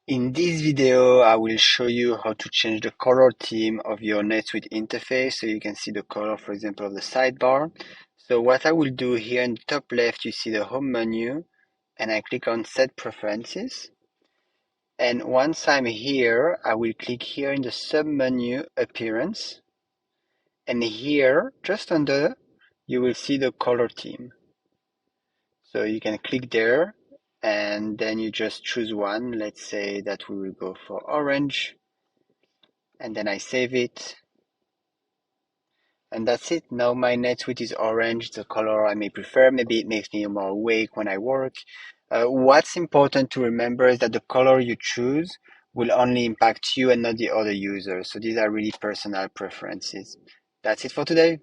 In this video, I will show you how to change the color theme of your NetSuite interface so you can see the color, for example, of the sidebar. So what I will do here in the top left, you see the home menu and I click on set preferences. And once I'm here, I will click here in the submenu appearance. And here, just under, you will see the color theme. So you can click there and then you just choose one. Let's say that we will go for orange. And then I save it. And that's it. Now my NetSuite is orange, the color I may prefer. Maybe it makes me more awake when I work. What's important to remember is that the color you choose will only impact you and not the other users. So these are really personal preferences. That's it for today.